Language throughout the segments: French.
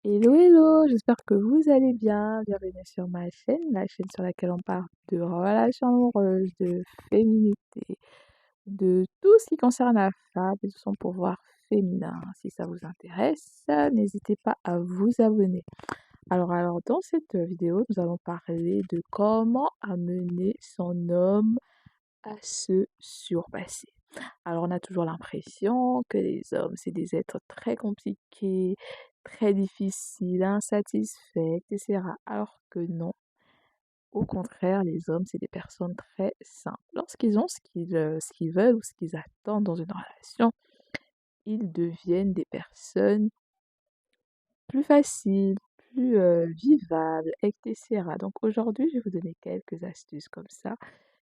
Hello, hello, j'espère que vous allez bien. Bienvenue sur ma chaîne, la chaîne sur laquelle on parle de relations amoureuses, de féminité, de tout ce qui concerne la femme et de son pouvoir féminin. Si ça vous intéresse, n'hésitez pas à vous abonner. Alors, dans cette vidéo, nous allons parler de comment amener son homme à se surpasser. Alors, on a toujours l'impression que les hommes, c'est des êtres très compliqués, très difficiles, insatisfaits, etc. Alors que non. Au contraire, les hommes, c'est des personnes très simples. Lorsqu'ils ont ce qu'ils veulent ou ce qu'ils attendent dans une relation, ils deviennent des personnes plus faciles, plus vivables, etc. Donc aujourd'hui, je vais vous donner quelques astuces comme ça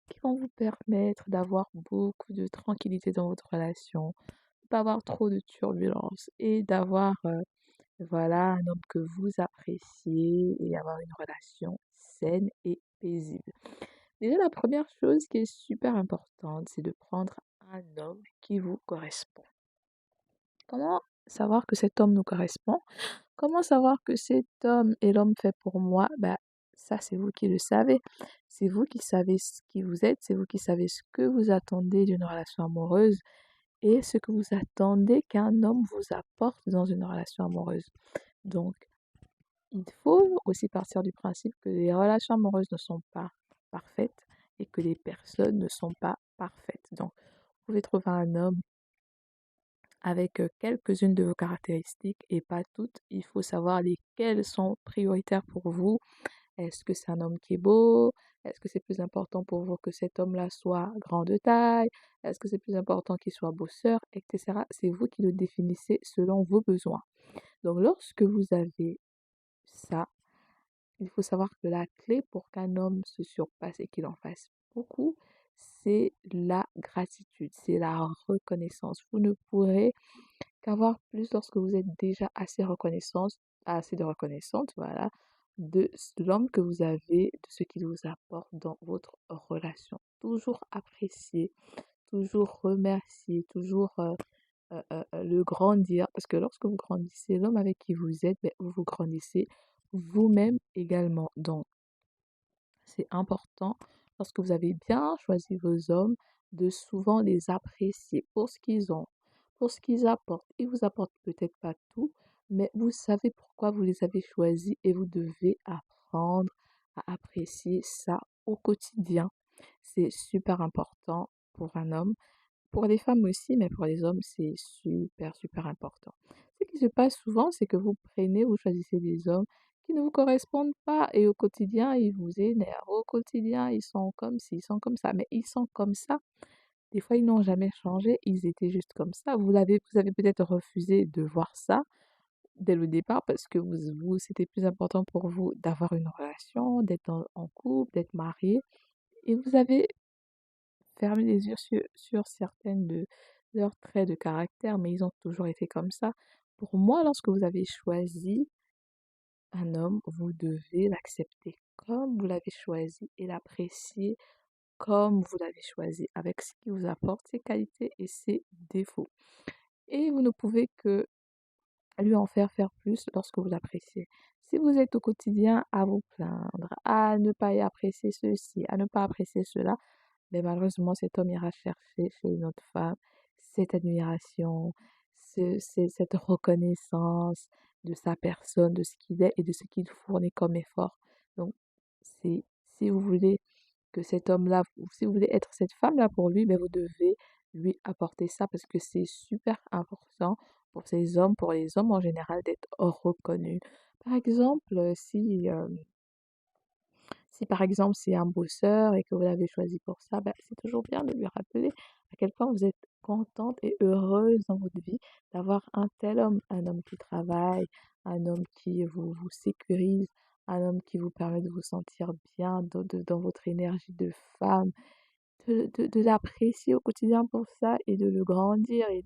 qui vont vous permettre d'avoir beaucoup de tranquillité dans votre relation, pas avoir trop de turbulences et d'avoir voilà, un homme que vous appréciez et avoir une relation saine et paisible. Déjà, la première chose qui est super importante, c'est de prendre un homme qui vous correspond. Comment savoir que cet homme nous correspond? Comment savoir que cet homme est l'homme fait pour moi? Bah, ça, c'est vous qui le savez. C'est vous qui savez ce qui vous êtes, c'est vous qui savez ce que vous attendez d'une relation amoureuse et ce que vous attendez qu'un homme vous apporte dans une relation amoureuse. Donc, il faut aussi partir du principe que les relations amoureuses ne sont pas parfaites et que les personnes ne sont pas parfaites. Donc, vous pouvez trouver un homme avec quelques-unes de vos caractéristiques et pas toutes. Il faut savoir lesquelles sont prioritaires pour vous. Est-ce que c'est un homme qui est beau? Est-ce que c'est plus important pour vous que cet homme-là soit grand de taille? Est-ce que c'est plus important qu'il soit bosseur, etc. C'est vous qui le définissez selon vos besoins. Donc, lorsque vous avez ça, il faut savoir que la clé pour qu'un homme se surpasse et qu'il en fasse beaucoup, c'est la gratitude, c'est la reconnaissance. Vous ne pourrez qu'avoir plus lorsque vous êtes déjà assez de reconnaissance, voilà, de l'homme que vous avez, de ce qu'il vous apporte dans votre relation. Toujours apprécier, toujours remercier, toujours le grandir. Parce que lorsque vous grandissez, l'homme avec qui vous êtes, ben, vous vous grandissez vous-même également. Donc, c'est important, lorsque vous avez bien choisi vos hommes, de souvent les apprécier pour ce qu'ils ont, pour ce qu'ils apportent. Ils vous apportent peut-être pas tout, mais vous savez pourquoi vous les avez choisis et vous devez apprendre à apprécier ça au quotidien. C'est super important pour un homme, pour les femmes aussi, mais pour les hommes, c'est super, super important. Ce qui se passe souvent, c'est que vous choisissez des hommes qui ne vous correspondent pas et au quotidien, ils vous énervent. Au quotidien, ils sont comme ci, ils sont comme ça, mais ils sont comme ça. Des fois, ils n'ont jamais changé, ils étaient juste comme ça. Vous avez peut-être refusé de voir ça dès le départ parce que c'était plus important pour vous d'avoir une relation, d'être en couple, d'être marié. Et vous avez fermer les yeux sur certaines de leurs traits de caractère, mais ils ont toujours été comme ça. Pour moi, lorsque vous avez choisi un homme, vous devez l'accepter comme vous l'avez choisi et l'apprécier comme vous l'avez choisi, avec ce qui vous apporte ses qualités et ses défauts. Et vous ne pouvez que lui en faire plus lorsque vous l'appréciez. Si vous êtes au quotidien à vous plaindre, à ne pas y apprécier ceci, à ne pas apprécier cela, mais malheureusement, cet homme ira chercher chez une autre femme cette admiration, cette reconnaissance de sa personne, de ce qu'il est et de ce qu'il fournit comme effort. Donc, si vous voulez que cet homme-là, si vous voulez être cette femme-là pour lui, ben vous devez lui apporter ça parce que c'est super important pour ces hommes, pour les hommes en général, d'être reconnus. Par exemple, si par exemple c'est un bosseur et que vous l'avez choisi pour ça, bah, c'est toujours bien de lui rappeler à quel point vous êtes contente et heureuse dans votre vie d'avoir un tel homme, un homme qui travaille, un homme qui vous sécurise, un homme qui vous permet de vous sentir bien dans votre énergie de femme, de l'apprécier au quotidien pour ça et de le grandir et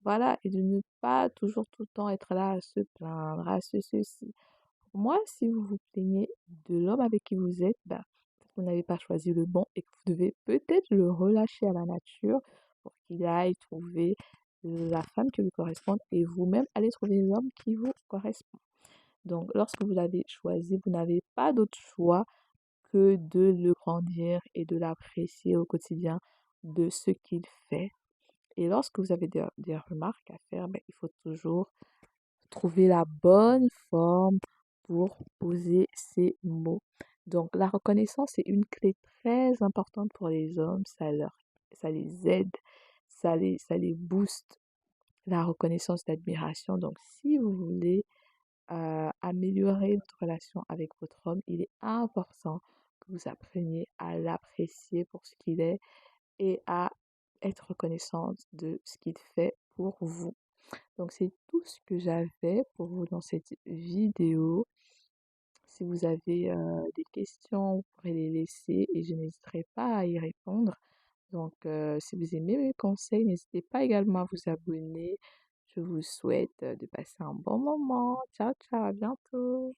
voilà, et de ne pas toujours tout le temps être là à se plaindre, à ceci. Pour moi, si vous vous plaignez de l'homme avec qui vous êtes, bah, vous n'avez pas choisi le bon et que vous devez peut-être le relâcher à la nature pour qu'il aille trouver la femme qui lui correspond et vous-même allez trouver l'homme qui vous correspond. Donc, lorsque vous l'avez choisi, vous n'avez pas d'autre choix que de le grandir et de l'apprécier au quotidien de ce qu'il fait. Et lorsque vous avez des remarques à faire, ben, il faut toujours trouver la bonne forme pour poser ces mots. Donc, la reconnaissance est une clé très importante pour les hommes. Ça les aide, ça les booste. La reconnaissance d'admiration. Donc, si vous voulez améliorer votre relation avec votre homme, il est important que vous appreniez à l'apprécier pour ce qu'il est et à être reconnaissante de ce qu'il fait pour vous. Donc, c'est tout ce que j'avais pour vous dans cette vidéo. Si vous avez des questions, vous pourrez les laisser et je n'hésiterai pas à y répondre. Donc, si vous aimez mes conseils, n'hésitez pas également à vous abonner. Je vous souhaite de passer un bon moment. Ciao, ciao, à bientôt.